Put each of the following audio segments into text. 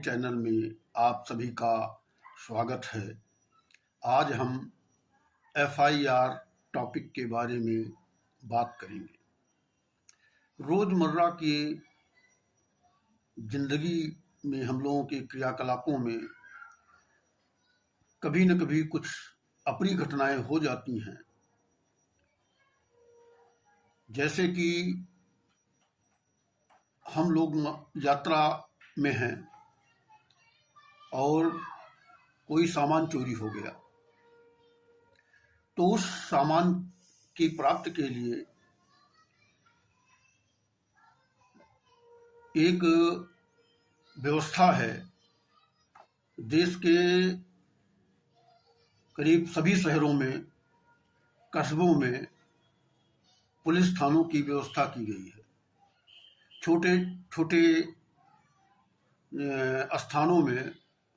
Channel में आप सभी का स्वागत है। आज हम एफआईआर टॉपिक के बारे में बात करेंगे। रोज़मर्रा की ज़िंदगी में हम लोगों के क्रियाकलापों में कभी न कभी कुछ अप्रिय घटनाएं हो जाती हैं, जैसे कि हम लोग यात्रा में हैं और कोई सामान चोरी हो गया, तो उस सामान की प्राप्ति के लिए एक व्यवस्था है। देश के करीब सभी शहरों में, कस्बों में पुलिस थानों की व्यवस्था की गई है। छोटे छोटे स्थानों में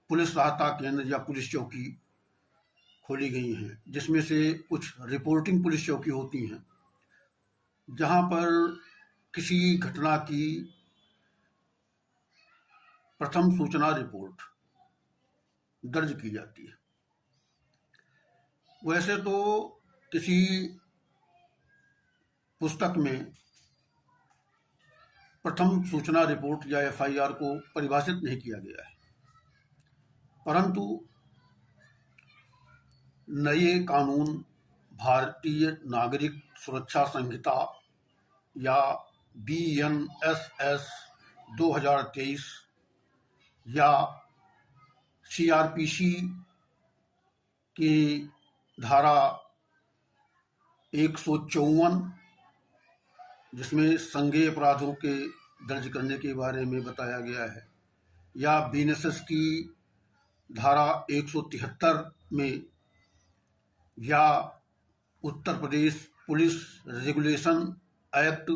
पुलिस सहायता केंद्र या पुलिस चौकी खोली गई हैं, जिसमें से कुछ रिपोर्टिंग पुलिस चौकी होती हैं, जहां पर किसी घटना की प्रथम सूचना रिपोर्ट दर्ज की जाती है। वैसे तो किसी पुस्तक में प्रथम सूचना रिपोर्ट या एफआईआर को परिभाषित नहीं किया गया है, परंतु नए कानून, भारतीय नागरिक सुरक्षा संहिता या BNSS 2023 या CRPC की धारा 154, जिसमें संज्ञेय अपराधों के दर्ज करने के बारे में बताया गया है, या BNSS की धारा 173 में, या Uttar Pradesh police regulation act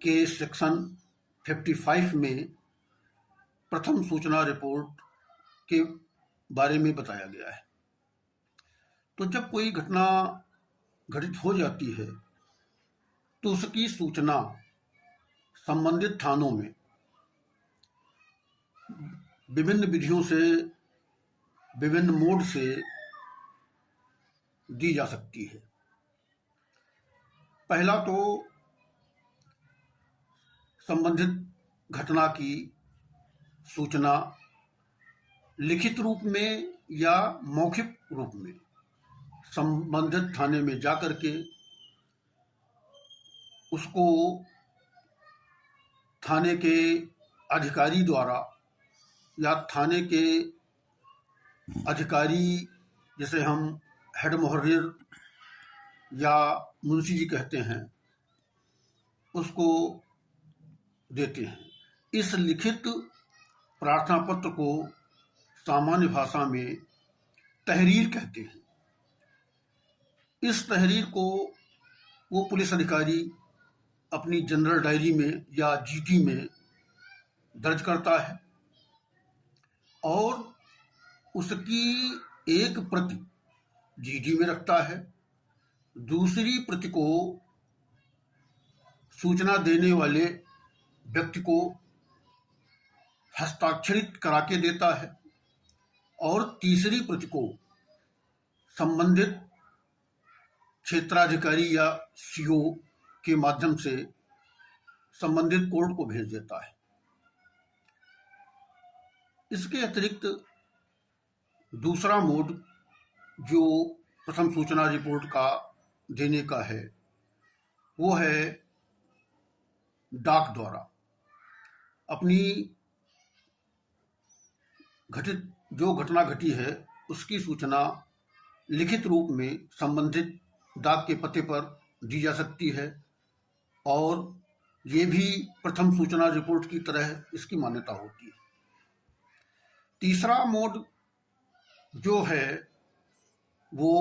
के सेक्शन 55 में प्रथम सूचना रिपोर्ट के बारे में बताया गया है। तो जब कोई घटना घटित हो जाती है तो उसकी सूचना संबंधित थानों में विभिन्न विधियों से, विभिन्न मोड से दी जा सकती है। पहला तो संबंधित घटना की सूचना लिखित रूप में या मौखिक रूप में संबंधित थाने में जाकर के उसको थाने के अधिकारी द्वारा या थाने के अधिकारी, जिसे हम हेड मुहर्रिर या मुंशी जी कहते हैं, उसको देते हैं। इस लिखित प्रार्थना पत्र को सामान्य भाषा में तहरीर कहते हैं। इस तहरीर को वो पुलिस अधिकारी अपनी जनरल डायरी में या जीटी में दर्ज करता है और उसकी एक प्रति जीडी में रखता है, दूसरी प्रति को सूचना देने वाले व्यक्ति को हस्ताक्षरित करा के देता है और तीसरी प्रति को संबंधित क्षेत्राधिकारी या सीओ के माध्यम से संबंधित कोर्ट को भेज देता है। इसके अतिरिक्त दूसरा मोड जो प्रथम सूचना रिपोर्ट का देने का है, वो है डाक द्वारा। अपनी जो घटना घटी है उसकी सूचना लिखित रूप में संबंधित डाक के पते पर दी जा सकती है और ये भी प्रथम सूचना रिपोर्ट की तरह इसकी मान्यता होती है। तीसरा मोड जो है वो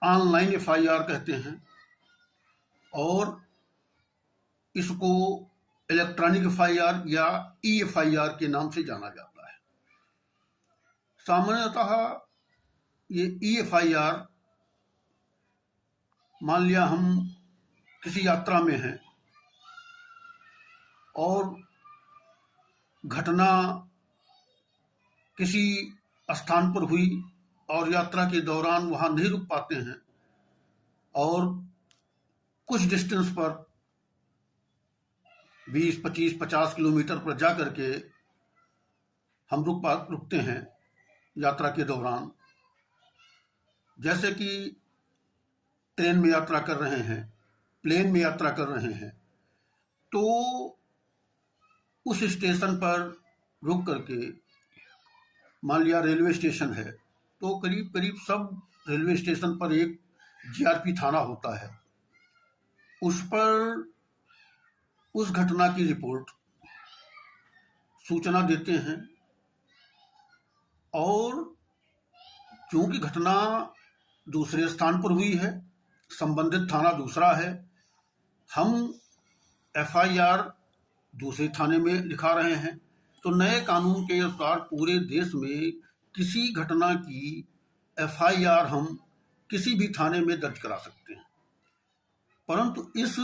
ऑनलाइन एफआईआर कहते हैं और इसको इलेक्ट्रॉनिक एफआईआर या EFIR के नाम से जाना जाता है। सामान्यतः ये EFIR, मान लिया हम किसी यात्रा में हैं और घटना किसी स्थान पर हुई और यात्रा के दौरान वहाँ नहीं रुक पाते हैं और कुछ डिस्टेंस पर 20, 25, 50 किलोमीटर पर जा करके हम रुकते हैं यात्रा के दौरान, जैसे कि ट्रेन में यात्रा कर रहे हैं, प्लेन में यात्रा कर रहे हैं, तो उस स्टेशन पर रुक करके, मान लिया रेलवे स्टेशन है, तो करीब करीब सब रेलवे स्टेशन पर एक जीआरपी थाना होता है। उस पर उस घटना की रिपोर्ट, सूचना देते हैं और चूंकि घटना दूसरे स्थान पर हुई है, संबंधित थाना दूसरा है, हम एफआईआर दूसरे थाने में लिखा रहे हैं, तो नए कानून के अनुसार पूरे देश में किसी घटना की एफआईआर हम किसी भी थाने में दर्ज करा सकते हैं। परंतु इस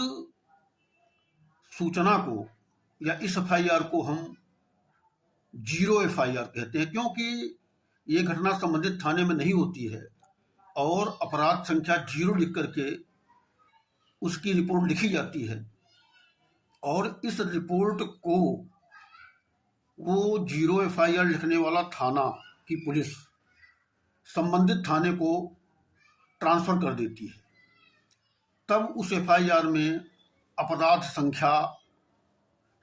सूचना को या इस एफआईआर को हम जीरो एफआईआर कहते हैं, क्योंकि ये घटना संबंधित थाने में नहीं होती है और अपराध संख्या 0 लिख करके उसकी रिपोर्ट लिखी जाती है और इस रिपोर्ट को वो 0 एफआईआर लिखने वाला थाना की पुलिस संबंधित थाने को ट्रांसफर कर देती है। तब उस एफआईआर में अपराध संख्या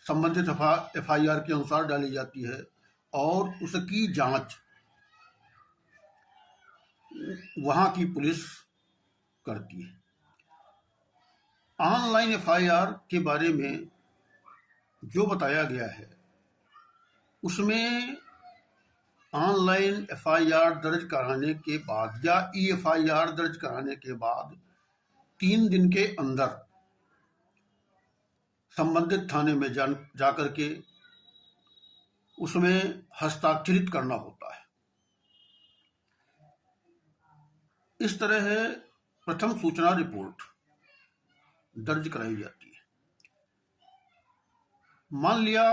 संबंधित एफआईआर के अनुसार डाली जाती है और उसकी जांच वहां की पुलिस करती है। ऑनलाइन एफआईआर के बारे में जो बताया गया है, उसमें ऑनलाइन एफआईआर दर्ज कराने के बाद या ई एफआईआर दर्ज कराने के बाद 3 दिन के अंदर संबंधित थाने में जाकर के उसमें हस्ताक्षरित करना होता है। इस तरह है प्रथम सूचना रिपोर्ट दर्ज कराई जाती है। मान लिया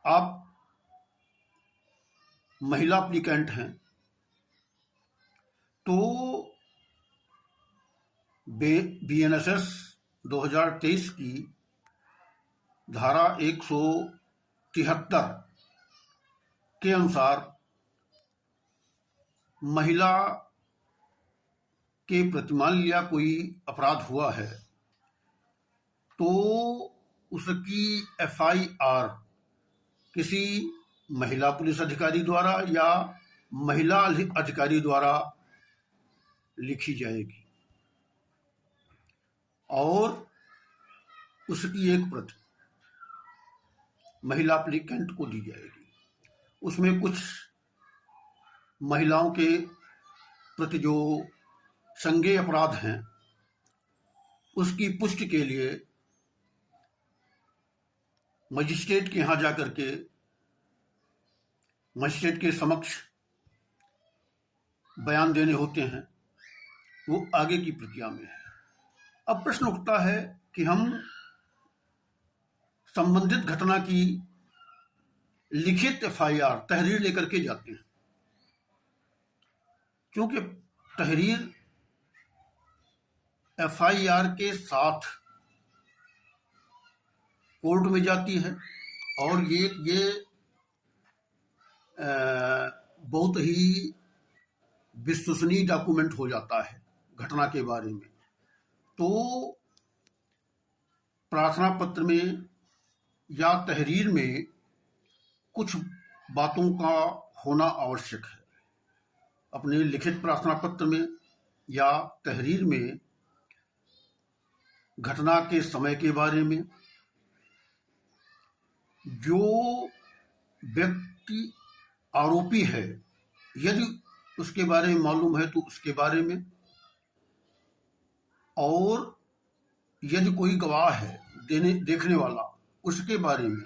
आप महिला एप्लीकेंट हैं, तो बीएनएसएस 2023 की धारा 173 के अनुसार महिला के प्रति मान लिया कोई अपराध हुआ है, तो उसकी एफआईआर किसी महिला पुलिस अधिकारी द्वारा या महिला अधिकारी द्वारा लिखी जाएगी और उसकी एक प्रति महिला एप्लीकेंट को दी जाएगी। उसमें कुछ महिलाओं के प्रति जो संज्ञेय अपराध हैं, उसकी पुष्टि के लिए मजिस्ट्रेट के यहाँ जाकर के मजिस्ट्रेट के समक्ष बयान देने होते हैं, वो आगे की प्रक्रिया में है। अब प्रश्न उठता है कि हम संबंधित घटना की लिखित एफआईआर तहरीर लेकर के जाते हैं, क्योंकि तहरीर एफआईआर के साथ कोर्ट में जाती है और ये बहुत ही विश्वसनीय डॉक्यूमेंट हो जाता है घटना के बारे में। तो प्रार्थना पत्र में या तहरीर में कुछ बातों का होना आवश्यक है। अपने लिखित प्रार्थना पत्र में या तहरीर में घटना के समय के बारे में, जो व्यक्ति आरोपी है यदि उसके बारे में मालूम है तो उसके बारे में, और यदि कोई गवाह है देखने वाला उसके बारे में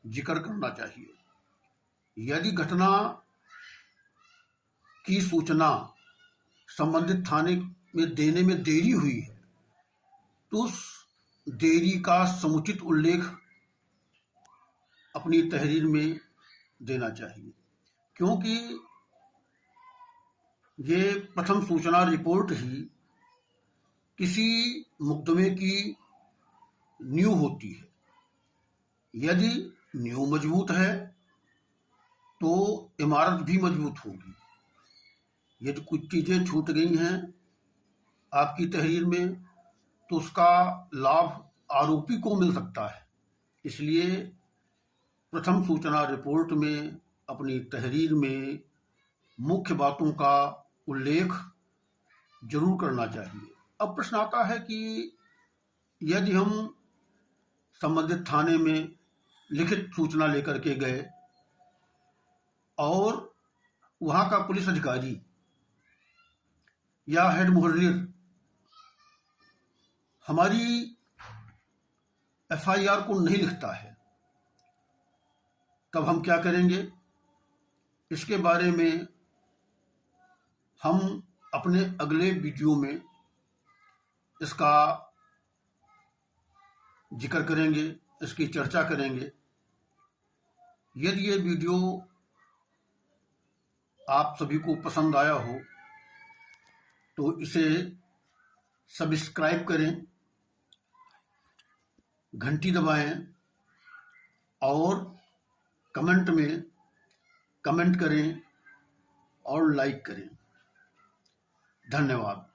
जिक्र करना चाहिए। यदि घटना की सूचना संबंधित थाने में देने में देरी हुई है तो उस देरी का समुचित उल्लेख अपनी तहरीर में देना चाहिए, क्योंकि ये प्रथम सूचना रिपोर्ट ही किसी मुकदमे की नींव होती है। यदि नींव मजबूत है तो इमारत भी मजबूत होगी। यदि कुछ चीज़ें छूट गई हैं आपकी तहरीर में तो उसका लाभ आरोपी को मिल सकता है। इसलिए प्रथम सूचना रिपोर्ट में अपनी तहरीर में मुख्य बातों का उल्लेख जरूर करना चाहिए। अब प्रश्न आता है कि यदि हम संबंधित थाने में लिखित सूचना लेकर के गए और वहाँ का पुलिस अधिकारी या हेड मुहर्रिर हमारी एफआईआर को नहीं लिखता है, तब हम क्या करेंगे? इसके बारे में हम अपने अगले वीडियो में इसका जिक्र करेंगे, इसकी चर्चा करेंगे। यदि ये वीडियो आप सभी को पसंद आया हो तो इसे सब्सक्राइब करें, घंटी दबाएं और कमेंट में कमेंट करें और लाइक करें। धन्यवाद।